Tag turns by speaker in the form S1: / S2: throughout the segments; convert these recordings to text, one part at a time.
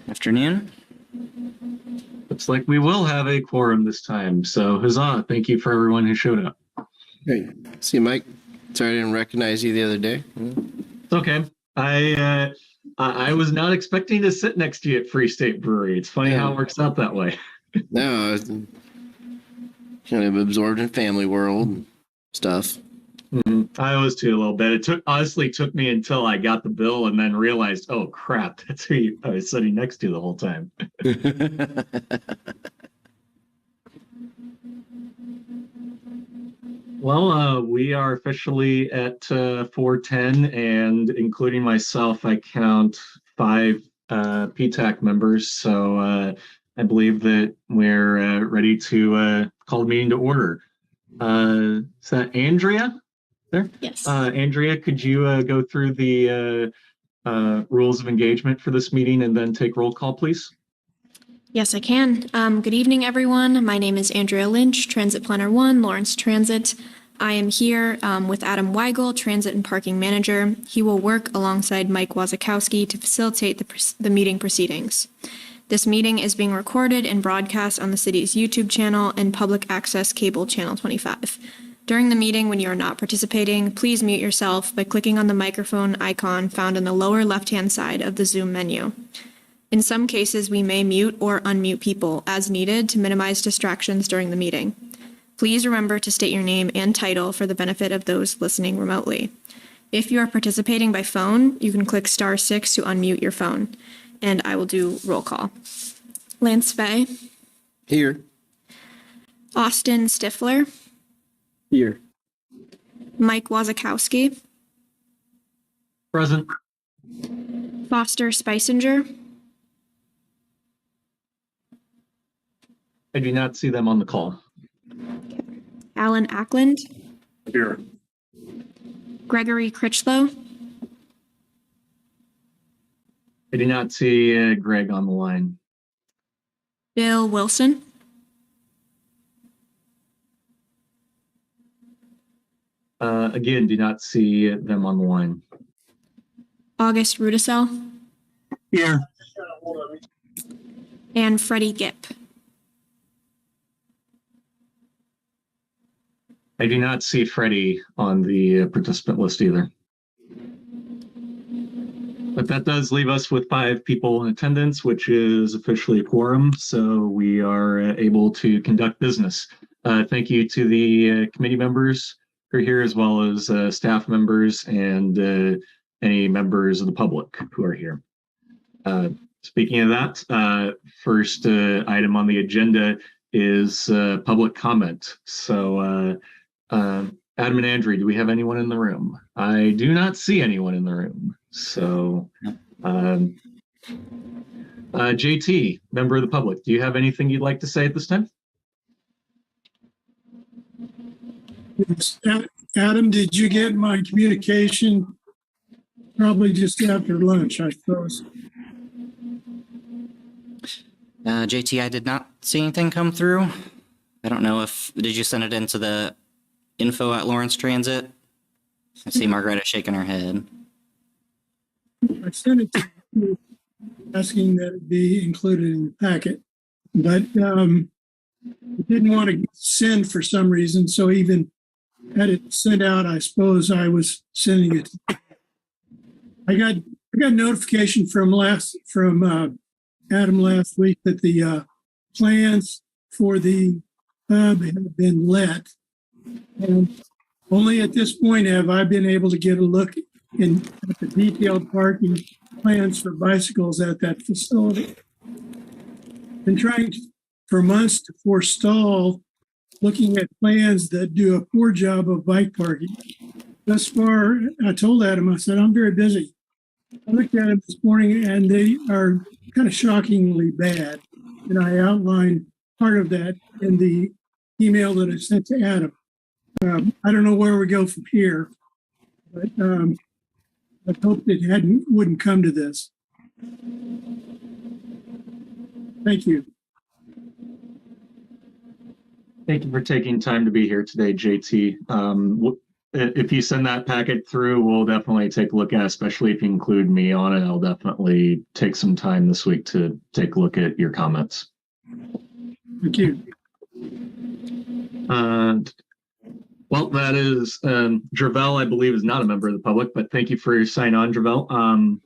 S1: Afternoon.
S2: Looks like we will have a quorum this time. So huzzah. Thank you for everyone who showed up.
S3: Hey, see you, Mike. Sorry I didn't recognize you the other day.
S2: It's okay. I was not expecting to sit next to you at Free State Brewery. It's funny how it works out that way.
S3: No, I was kind of absorbed in family world and stuff.
S2: I was too a little bit. It honestly took me until I got the bill and then realized, oh crap, that's who I was sitting next to the whole time. Well, we are officially at 4:10, and including myself, I count 5 PTAC members. So I believe that we're ready to call the meeting to order. Is that Andrea there?
S4: Yes.
S2: Andrea, could you go through the rules of engagement for this meeting and then take roll call, please?
S4: Yes, I can. Good evening, everyone. My name is Andrea Lynch, Transit Planner 1, Lawrence Transit. I am here with Adam Weigel, Transit and Parking Manager. He will work alongside Mike Wazakowski to facilitate the meeting proceedings. This meeting is being recorded and broadcast on the city's YouTube channel and public access cable channel 25. During the meeting, when you are not participating, please mute yourself by clicking on the microphone icon found in the lower left-hand side of the Zoom menu. In some cases, we may mute or unmute people as needed to minimize distractions during the meeting. Please remember to state your name and title for the benefit of those listening remotely. If you are participating by phone, you can click *6 to unmute your phone, and I will do roll call. Lance Fay.
S3: Here.
S4: Austin Stifler.
S3: Here.
S4: Mike Wazakowski.
S2: Present.
S4: Foster Spicinger.
S2: I do not see them on the call.
S4: Alan Ackland.
S2: Here.
S4: Gregory Critchlow.
S2: I do not see Greg on the line.
S4: Bill Wilson.
S2: Again, do not see them on the line.
S4: August Rudisell.
S2: Here.
S4: And Freddie Gipp.
S2: I do not see Freddie on the participant list either. But that does leave us with 5 people in attendance, which is officially a quorum. So we are able to conduct business. Thank you to the committee members who are here, as well as staff members and any members of the public who are here. Speaking of that, first item on the agenda is public comment. So Adam and Andrew, do we have anyone in the room? I do not see anyone in the room. So JT, member of the public, do you have anything you'd like to say at this time?
S5: Yes. Adam, did you get my communication? Probably just after lunch, I suppose.
S1: JT, I did not see anything come through. I don't know did you send it into the info@Lawrence Transit? I see Margareta shaking her head.
S5: I sent it to you asking that it be included in the packet, but I didn't want to send for some reason, so even had it sent out, I suppose I was sending it. I got notification from Adam last week that the plans for the hub have been let, and only at this point have I been able to get a look at the detailed parking plans for bicycles at that facility. Been trying for months to forestall looking at plans that do a poor job of bike parking. Thus far, I told Adam, I said, I'm very busy. I looked at them this morning and they are kind of shockingly bad. And I outlined part of that in the email that I sent to Adam. I don't know where we go from here, but I hoped it wouldn't come to this. Thank you.
S2: Thank you for taking time to be here today, JT. if you send that packet through, we'll definitely take a look at it, especially if you include me on it. I'll definitely take some time this week to take a look at your comments.
S5: Thank you.
S2: Well, that is, Dravel, I believe, is not a member of the public, but thank you for your sign on, Dravel.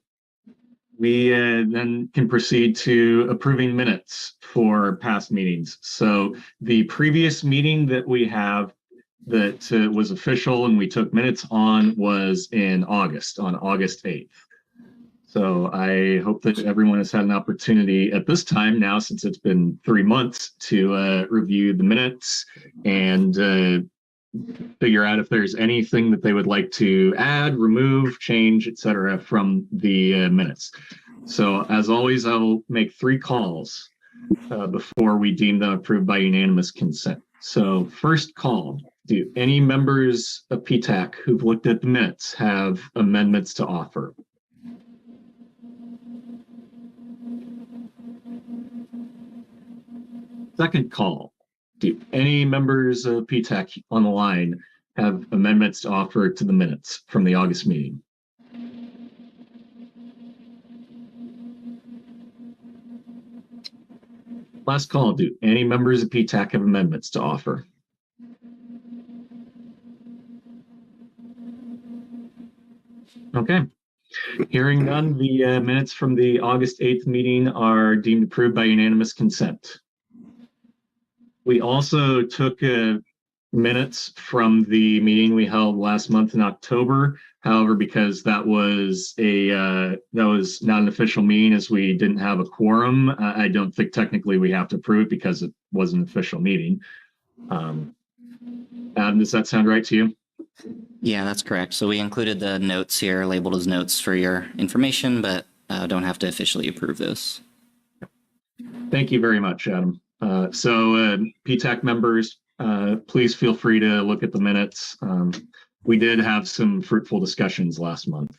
S2: We then can proceed to approving minutes for past meetings. So the previous meeting that we have that was official and we took minutes on was in August, on August 8th. So I hope that everyone has had an opportunity at this time now, since it's been 3 months, to review the minutes and figure out if there's anything that they would like to add, remove, change, etc. from the minutes. So as always, I'll make 3 calls before we deem them approved by unanimous consent. So first call, do any members of PTAC who've looked at the minutes have amendments to offer? Second call, do any members of PTAC on the line have amendments to offer to the minutes from the August meeting? Last call, do any members of PTAC have amendments to offer? Okay. Hearing none, the minutes from the August 8th meeting are deemed approved by unanimous consent. We also took minutes from the meeting we held last month in October. However, because that was not an official meeting, as we didn't have a quorum, I don't think technically we have to approve it because it was an official meeting. Adam, does that sound right to you?
S1: Yeah, that's correct. So we included the notes here labeled as notes for your information, but don't have to officially approve this.
S2: Thank you very much, Adam. So PTAC members, please feel free to look at the minutes. We did have some fruitful discussions last month.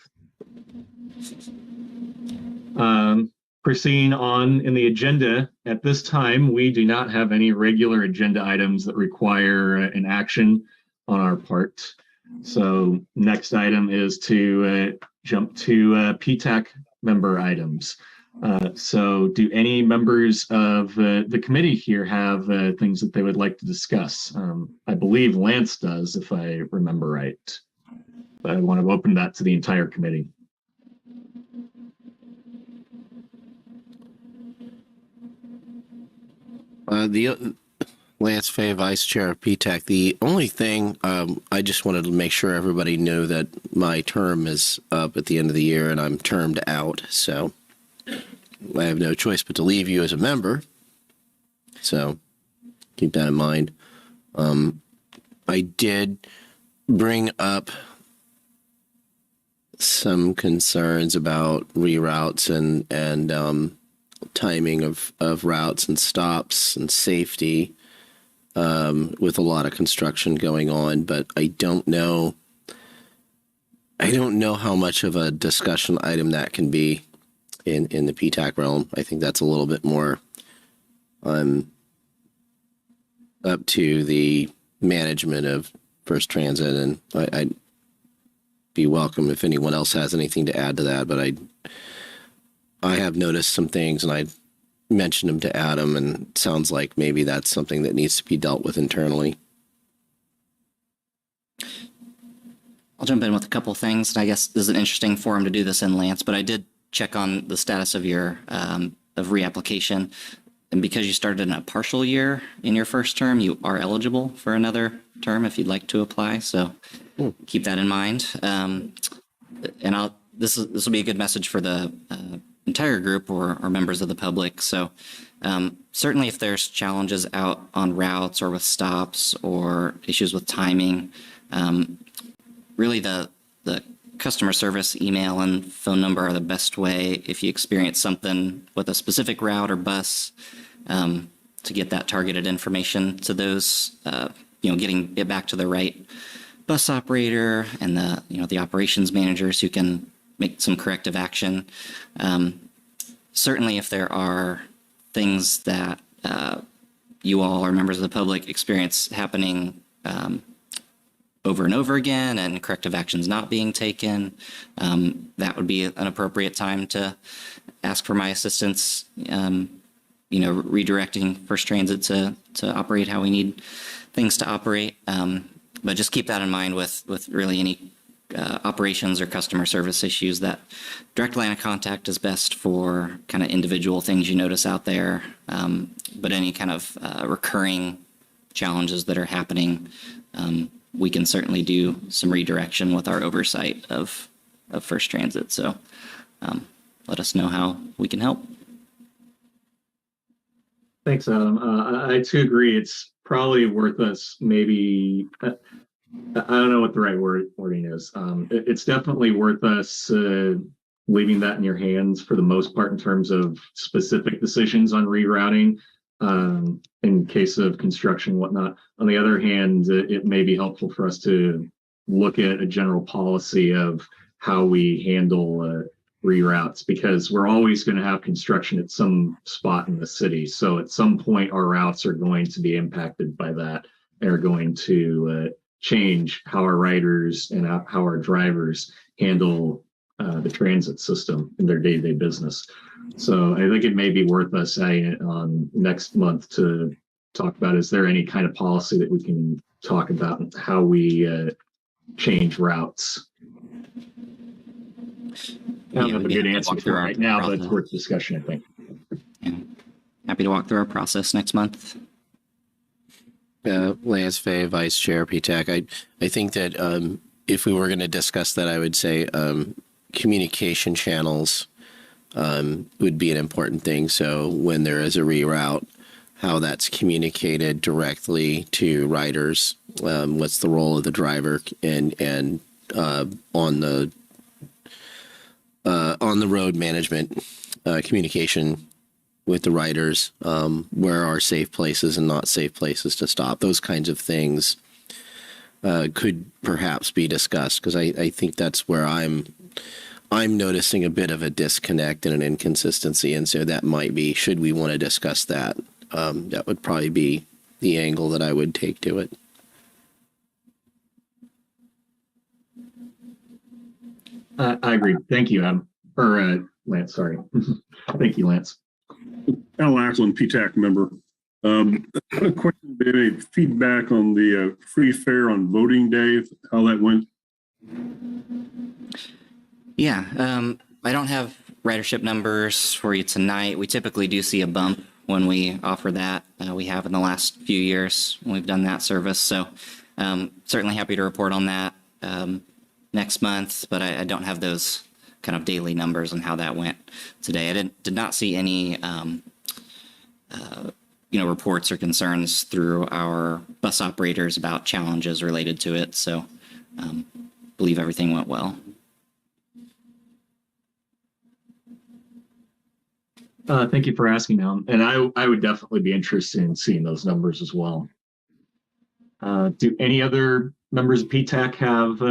S2: Proceeding on in the agenda, at this time, we do not have any regular agenda items that require an action on our part. So next item is to jump to PTAC member items. So do any members of the committee here have things that they would like to discuss? I believe Lance does, if I remember right. But I want to open that to the entire committee.
S3: Lance Fay, Vice Chair of PTAC. The only thing I just wanted to make sure everybody knew that my term is up at the end of the year and I'm termed out. So I have no choice but to leave you as a member. So keep that in mind. I did bring up some concerns about reroutes and timing of routes and stops and safety with a lot of construction going on, but I don't know how much of a discussion item that can be in the PTAC realm. I think that's a little bit more up to the management of First Transit, and I'd be welcome if anyone else has anything to add to that, but I have noticed some things and I mentioned them to Adam, and it sounds like maybe that's something that needs to be dealt with internally.
S1: I'll jump in with a couple of things. I guess this is an interesting forum to do this in, Lance, but I did check on the status of your of reapplication. And because you started in a partial year in your first term, you are eligible for another term if you'd like to apply. So keep that in mind. And this will be a good message for the entire group or members of the public. So certainly if there's challenges out on routes or with stops or issues with timing, really the customer service email and phone number are the best way if you experience something with a specific route or bus to get that targeted information to those, getting it back to the right bus operator and the operations managers who can make some corrective action. Certainly if there are things that you all or members of the public experience happening over and over again and corrective actions not being taken, that would be an appropriate time to ask for my assistance, redirecting First Transit to operate how we need things to operate. But just keep that in mind with really any operations or customer service issues. That direct line of contact is best for kind of individual things you notice out there. But any kind of recurring challenges that are happening, we can certainly do some redirection with our oversight of First Transit. So let us know how we can help.
S2: Thanks, Adam. I too agree. It's probably worth us maybe, I don't know what the right wording is. It's definitely worth us leaving that in your hands for the most part in terms of specific decisions on rerouting in case of construction and whatnot. On the other hand, it may be helpful for us to look at a general policy of how we handle reroutes, because we're always going to have construction at some spot in the city. So at some point, our routes are going to be impacted by that. They're going to change how our riders and how our drivers handle the transit system in their day-to-day business. So I think it may be worth us saying on next month to talk about, is there any kind of policy that we can talk about how we change routes? I don't have a good answer for right now, but it's worth discussion, I think.
S1: Yeah. Happy to walk through our process next month.
S3: Lance Fay, Vice Chair, PTAC. I think that if we were going to discuss that, I would say communication channels would be an important thing. So when there is a reroute, how that's communicated directly to riders, what's the role of the driver, and on the road management, communication with the riders, where are safe places and not safe places to stop. Those kinds of things could perhaps be discussed, because I think that's where I'm noticing a bit of a disconnect and an inconsistency. And so that might be, should we want to discuss that? That would probably be the angle that I would take to it.
S2: I agree. Thank you, Adam. Or Lance, sorry. Thank you, Lance.
S6: Al Ackland, PTAC member. I had a question, any feedback on the free fare on voting day, how that went?
S1: Yeah, I don't have ridership numbers for you tonight. We typically do see a bump when we offer that. We have in the last few years when we've done that service. So certainly happy to report on that next month, but I don't have those kind of daily numbers on how that went today. I did not see any reports or concerns through our bus operators about challenges related to it. So believe everything went well.
S2: Thank you for asking, Alan. And I would definitely be interested in seeing those numbers as well. Do any other members of PTAC have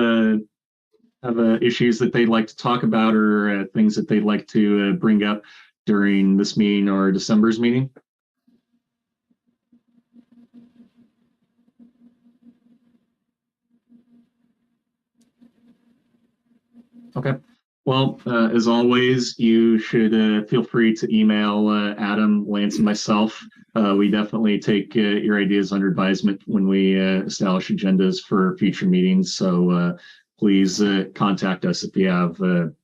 S2: issues that they'd like to talk about, or things that they'd like to bring up during this meeting or December's meeting? Okay. Well, as always, you should feel free to email Adam, Lance, and myself. We definitely take your ideas under advisement when we establish agendas for future meetings. So please contact us if you have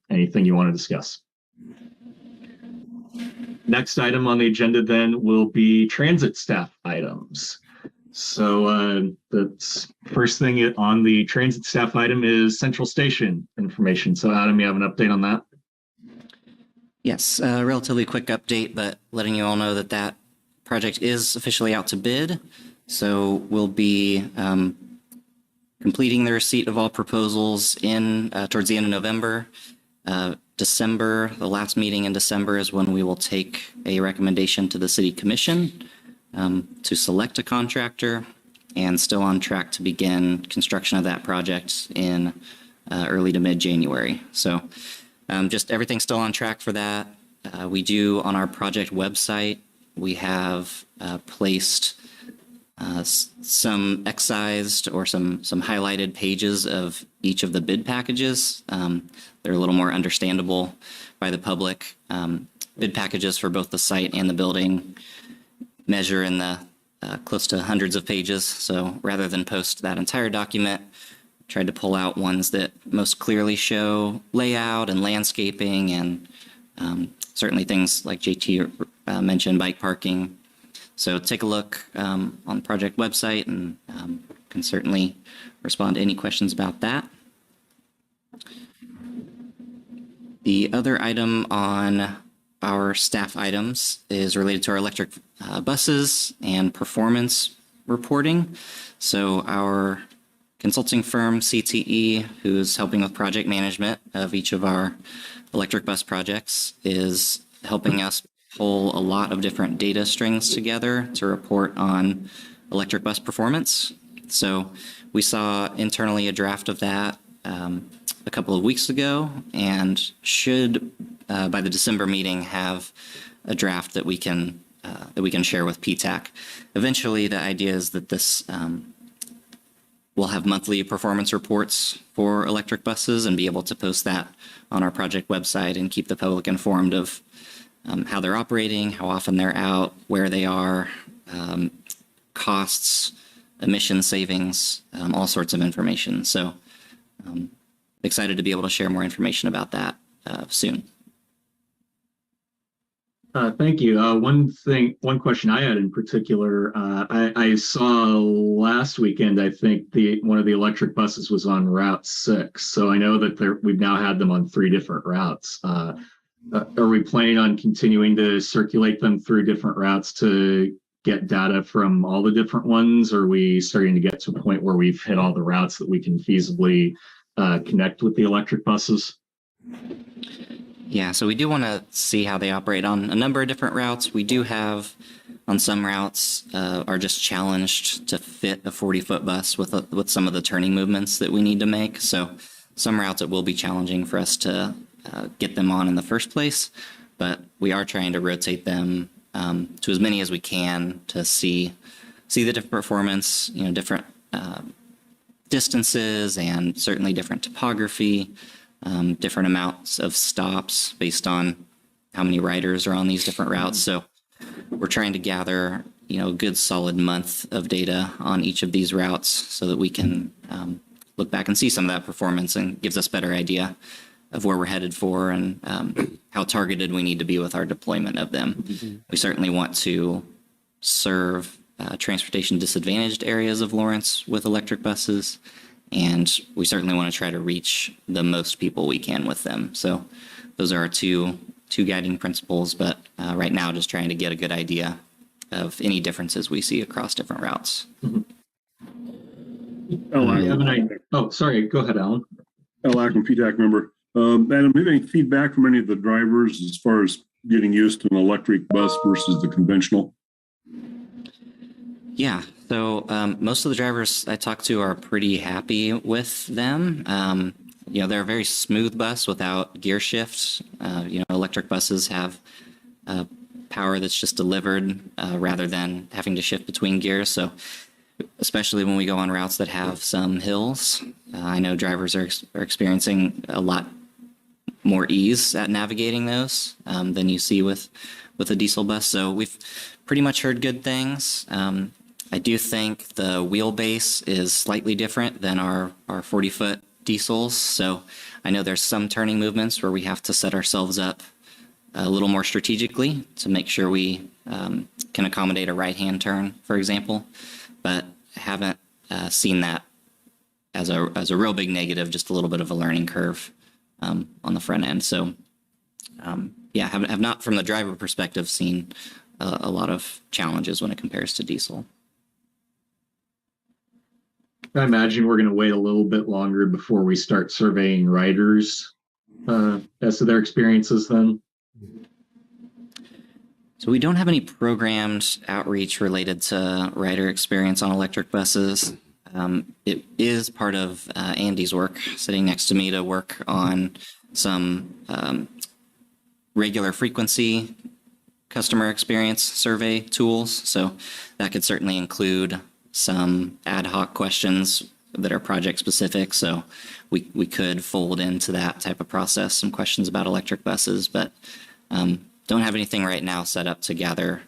S2: anything you want to discuss. Next item on the agenda then will be transit staff items. So the first thing on the transit staff item is Central Station information. So Adam, you have an update on that?
S1: Yes, a relatively quick update, but letting you all know that that project is officially out to bid. So we'll be completing the receipt of all proposals towards the end of November. December, the last meeting in December, is when we will take a recommendation to the City Commission to select a contractor, and still on track to begin construction of that project in early to mid-January. So just everything's still on track for that. We do, on our project website, we have placed some excised or some highlighted pages of each of the bid packages. They're a little more understandable by the public. Bid packages for both the site and the building measure in the close to hundreds of pages. So rather than post that entire document, tried to pull out ones that most clearly show layout and landscaping and certainly things like JT mentioned, bike parking. So take a look on the project website and can certainly respond to any questions about that. The other item on our staff items is related to our electric buses and performance reporting. So our consulting firm, CTE, who's helping with project management of each of our electric bus projects, is helping us pull a lot of different data strings together to report on electric bus performance. So we saw internally a draft of that a couple of weeks ago, and should by the December meeting have a draft that we can share with PTAC. Eventually, the idea is that this we'll have monthly performance reports for electric buses and be able to post that on our project website and keep the public informed of how they're operating, how often they're out, where they are, costs, emission savings, all sorts of information. So excited to be able to share more information about that soon.
S2: Thank you. One question I had in particular, I saw last weekend, I think one of the electric buses was on Route 6. So I know that we've now had them on 3 different routes. Are we planning on continuing to circulate them through different routes to get data from all the different ones? Or are we starting to get to a point where we've hit all the routes that we can feasibly connect with the electric buses?
S1: Yeah, so we do want to see how they operate on a number of different routes. We do have, on some routes, are just challenged to fit a 40-foot bus with some of the turning movements that we need to make. So some routes it will be challenging for us to get them on in the first place, but we are trying to rotate them to as many as we can to see the different performance, different distances and certainly different topography. Different amounts of stops based on how many riders are on these different routes. So we're trying to gather, a good solid month of data on each of these routes so that we can look back and see some of that performance, and gives us a better idea of where we're headed for and how targeted we need to be with our deployment of them. We certainly want to serve transportation disadvantaged areas of Lawrence with electric buses, and we certainly want to try to reach the most people we can with them. So those are our two guiding principles, but right now just trying to get a good idea of any differences we see across different routes.
S2: Sorry, go ahead, Alan.
S6: Alan, PTAC member. Adam, do you have any feedback from any of the drivers as far as getting used to an electric bus versus the conventional?
S1: Yeah, so most of the drivers I talk to are pretty happy with them. They're a very smooth bus without gear shifts. Electric buses have power that's just delivered rather than having to shift between gears. So especially when we go on routes that have some hills, I know drivers are experiencing a lot more ease at navigating those than you see with a diesel bus. So we've pretty much heard good things. I do think the wheelbase is slightly different than our 40-foot diesels. So I know there's some turning movements where we have to set ourselves up a little more strategically to make sure we can accommodate a right-hand turn, for example. But haven't seen that as a real big negative, just a little bit of a learning curve on the front end. So have not, from the driver perspective, seen a lot of challenges when it compares to diesel.
S2: I imagine we're going to wait a little bit longer before we start surveying riders as to their experiences then.
S1: So we don't have any programmed outreach related to rider experience on electric buses. It is part of Andy's work, sitting next to me, to work on some regular frequency customer experience survey tools. So that could certainly include some ad hoc questions that are project specific. So we could fold into that type of process some questions about electric buses, but don't have anything right now set up to gather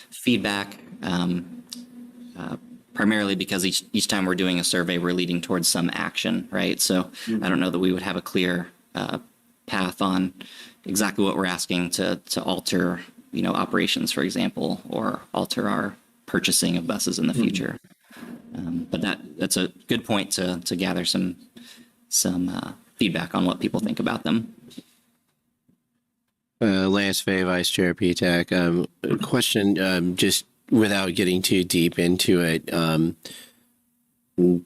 S1: feedback. Primarily because each time we're doing a survey, we're leading towards some action, right? So I don't know that we would have a clear path on exactly what we're asking to alter, operations, for example, or alter our purchasing of buses in the future. But that's a good point to gather some feedback on what people think about them.
S3: Lance Fay, Vice Chair PTAC. Question, just without getting too deep into it, I'm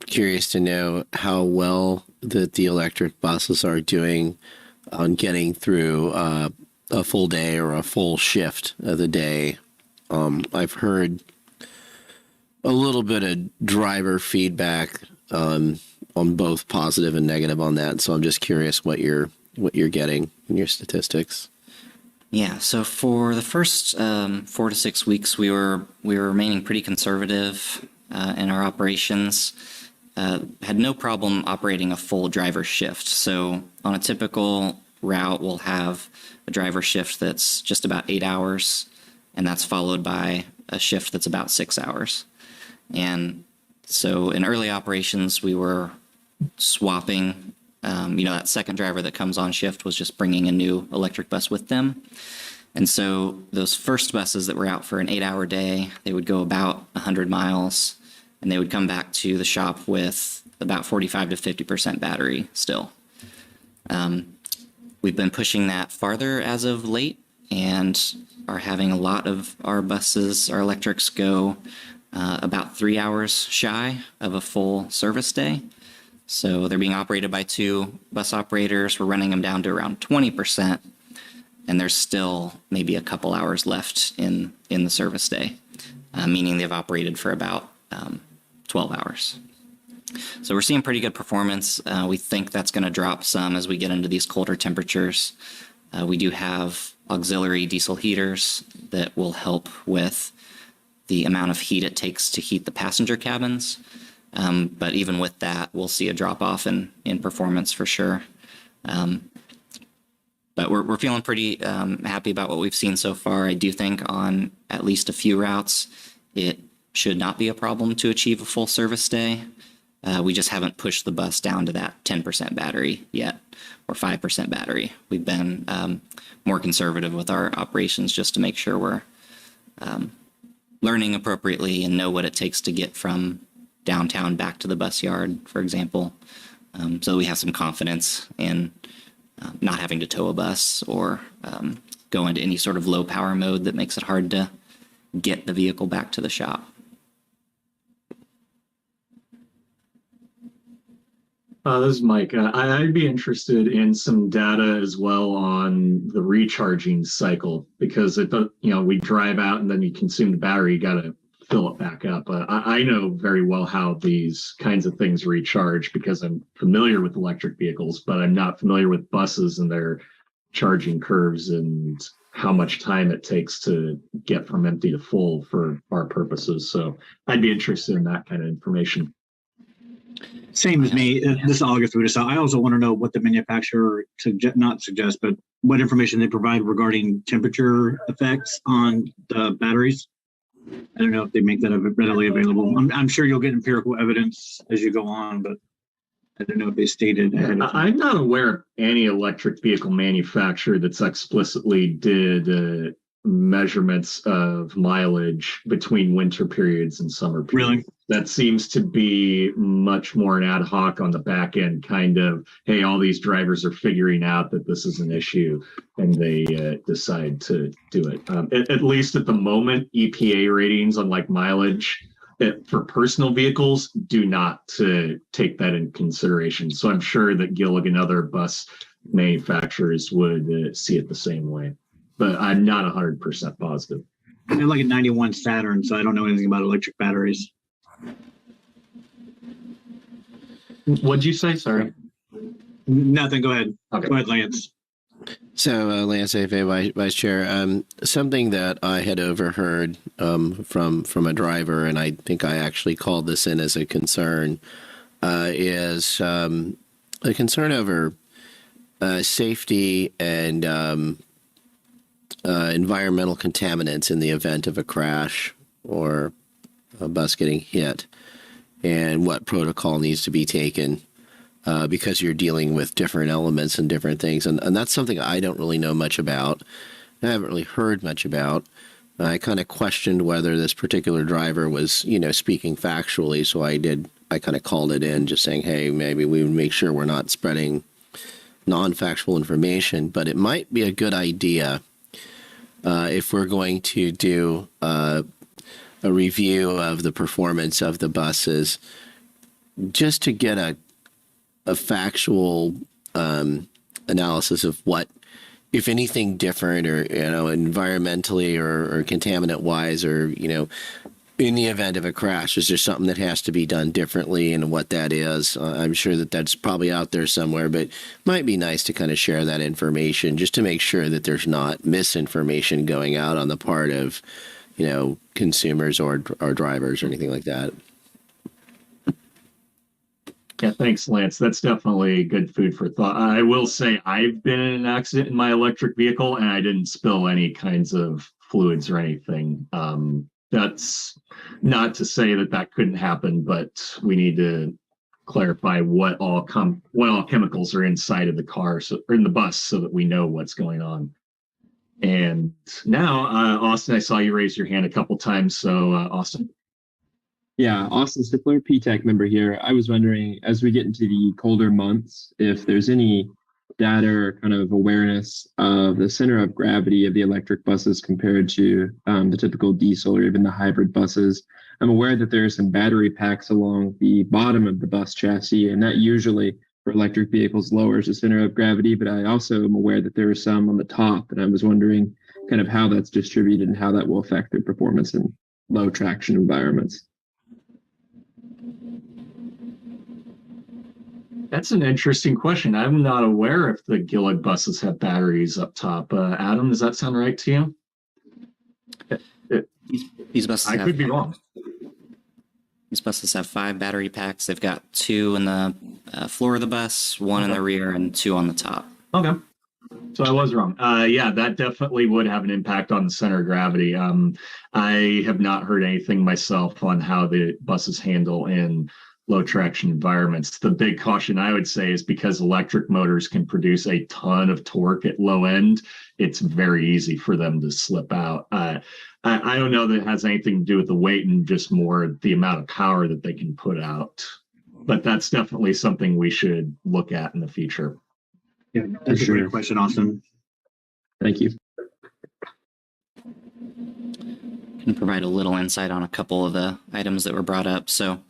S3: curious to know how well that the electric buses are doing on getting through a full day or a full shift of the day. I've heard a little bit of driver feedback on both positive and negative on that. So I'm just curious what you're getting in your statistics.
S1: Yeah, so for the first 4 to 6 weeks, we were remaining pretty conservative in our operations. Had no problem operating a full driver shift. So on a typical route, we'll have a driver shift that's just about 8 hours, and that's followed by a shift that's about 6 hours. And so in early operations, we were swapping. That second driver that comes on shift was just bringing a new electric bus with them. And so those first buses that were out for an 8-hour day, they would go about 100 miles, and they would come back to the shop with about 45 to 50% battery still. We've been pushing that farther as of late and are having a lot of our buses, our electrics, go about 3 hours shy of a full service day. So they're being operated by 2 bus operators. We're running them down to around 20%, and there's still maybe a couple hours left in the service day, meaning they've operated for about 12 hours. So we're seeing pretty good performance. We think that's going to drop some as we get into these colder temperatures. We do have auxiliary diesel heaters that will help with the amount of heat it takes to heat the passenger cabins. But even with that, we'll see a drop off in performance for sure. But we're feeling pretty happy about what we've seen so far. I do think on at least a few routes, it should not be a problem to achieve a full service day. We just haven't pushed the bus down to that 10% battery yet, or 5% battery. We've been more conservative with our operations just to make sure we're learning appropriately and know what it takes to get from downtown back to the bus yard, for example, so we have some confidence in not having to tow a bus or go into any sort of low power mode that makes it hard to get the vehicle back to the shop.
S2: This is Mike. I'd be interested in some data as well on the recharging cycle, because if we drive out and then you consume the battery, you got to fill it back up. I know very well how these kinds of things recharge because I'm familiar with electric vehicles, but I'm not familiar with buses and their charging curves and how much time it takes to get from empty to full for our purposes. So I'd be interested in that kind of information.
S7: Same as me. This is August. I also want to know what the manufacturer but what information they provide regarding temperature effects on the batteries. I don't know if they make that readily available. I'm sure you'll get empirical evidence as you go on, but I don't know if they stated.
S2: I'm not aware of any electric vehicle manufacturer that's explicitly did measurements of mileage between winter periods and summer periods.
S7: Really?
S2: That seems to be much more an ad hoc on the back end kind of, hey, all these drivers are figuring out that this is an issue and they decide to do it. At least at the moment, EPA ratings on like mileage for personal vehicles do not take that in consideration. So I'm sure that Gillig and other bus manufacturers would see it the same way, but I'm not 100% positive.
S7: I have like a 91 Saturn, so I don't know anything about electric batteries.
S2: What'd you say? Sorry.
S7: Nothing. Go ahead.
S2: Okay.
S7: Go ahead, Lance.
S3: So, Lance, Vice Chair, something that I had overheard from a driver, and I think I actually called this in as a concern, is a concern over safety and environmental contaminants in the event of a crash or a bus getting hit, and what protocol needs to be taken. Because you're dealing with different elements and different things. And that's something I don't really know much about. I haven't really heard much about. I kind of questioned whether this particular driver was, speaking factually. So I kind of called it in just saying, hey, maybe we would make sure we're not spreading non-factual information. But it might be a good idea if we're going to do a review of the performance of the buses, just to get a factual analysis of what, if anything, different or environmentally or contaminant wise, or in the event of a crash, is there something that has to be done differently, and what that is? I'm sure that that's probably out there somewhere, but it might be nice to kind of share that information just to make sure that there's not misinformation going out on the part of consumers or drivers or anything like that.
S2: Yeah, thanks, Lance. That's definitely good food for thought. I will say I've been in an accident in my electric vehicle and I didn't spill any kinds of fluids or anything. That's not to say that couldn't happen, but we need to clarify what all chemicals are inside of the car, or in the bus, so that we know what's going on. And now, Austin, I saw you raise your hand a couple times. So, Austin.
S8: Yeah, Austin Stifler, PTAC member here. I was wondering, as we get into the colder months, if there's any data or kind of awareness of the center of gravity of the electric buses compared to the typical diesel or even the hybrid buses. I'm aware that there are some battery packs along the bottom of the bus chassis, and that usually for electric vehicles lowers the center of gravity, but I also am aware that there are some on the top, and I was wondering kind of how that's distributed and how that will affect their performance in low traction environments.
S2: That's an interesting question. I'm not aware if the Gillig buses have batteries up top. Adam, does that sound right to you?
S1: These buses
S2: I could be wrong.
S1: These buses have 5 battery packs. They've got 2 in the floor of the bus, 1 in the rear, and 2 on the top.
S2: Okay. So I was wrong. Yeah, that definitely would have an impact on the center of gravity. I have not heard anything myself on how the buses handle in low traction environments. The big caution I would say is because electric motors can produce a ton of torque at low end, it's very easy for them to slip out. I don't know that it has anything to do with the weight and just more the amount of power that they can put out. But that's definitely something we should look at in the future.
S7: Yeah, that's a great question, Austin.
S8: Thank you.
S1: Can provide a little insight on a couple of the items that were brought up. So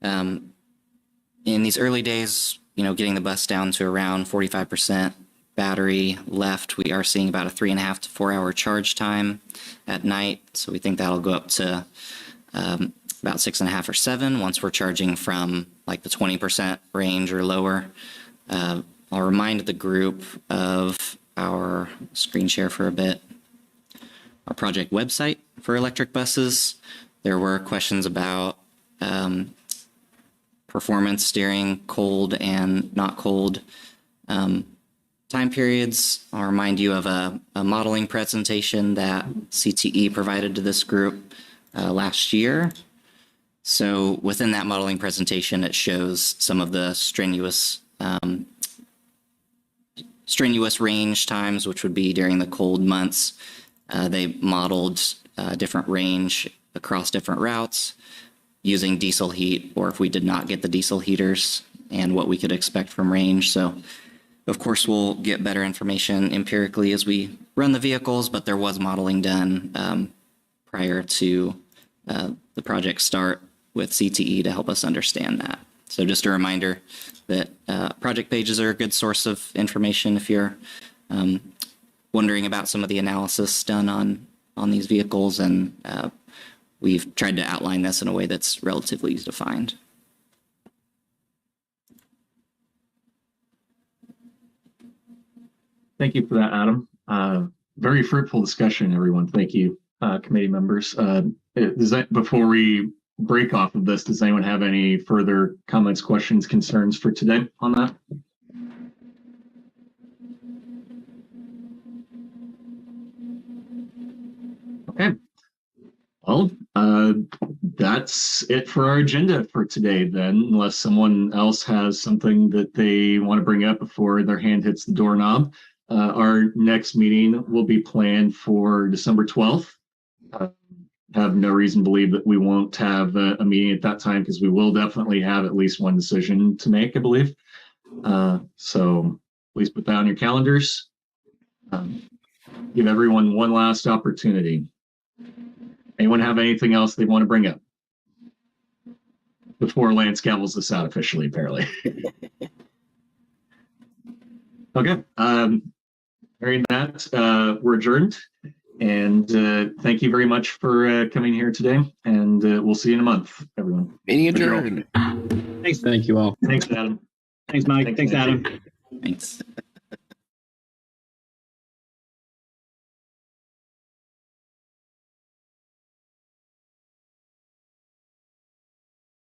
S1: in these early days, getting the bus down to around 45% battery left, we are seeing about a 3.5 to 4 hour charge time at night. So we think that'll go up to about 6.5 or 7 once we're charging from like the 20% range or lower. I'll remind the group of our screen share for a bit. Our project website for electric buses. There were questions about performance during cold and not cold time periods. I'll remind you of a modeling presentation that CTE provided to this group last year. So within that modeling presentation, it shows some of the strenuous range times, which would be during the cold months. They modeled different range across different routes using diesel heat, or if we did not get the diesel heaters, and what we could expect from range. So of course, we'll get better information empirically as we run the vehicles, but there was modeling done prior to the project start with CTE to help us understand that. So just a reminder that project pages are a good source of information if you're wondering about some of the analysis done on these vehicles, and we've tried to outline this in a way that's relatively easy to find.
S2: Thank you for that, Adam. Very fruitful discussion, everyone. Thank you, committee members. Before we break off of this, does anyone have any further comments, questions, concerns for today on that? Okay. Well, that's it for our agenda for today then, unless someone else has something that they want to bring up before their hand hits the doorknob. Our next meeting will be planned for December 12th. Have no reason to believe that we won't have a meeting at that time, because we will definitely have at least one decision to make, I believe. So please put that on your calendars. Give everyone one last opportunity. Anyone have anything else they want to bring up before Lance gavels this out officially, apparently? Okay. Hearing that, we're adjourned. And thank you very much for coming here today. And we'll see you in a month, everyone.
S3: Meeting adjourned.
S7: Thanks.
S8: Thank you all.
S2: Thanks, Adam.
S7: Thanks, Mike. Thanks, Adam.
S1: Thanks.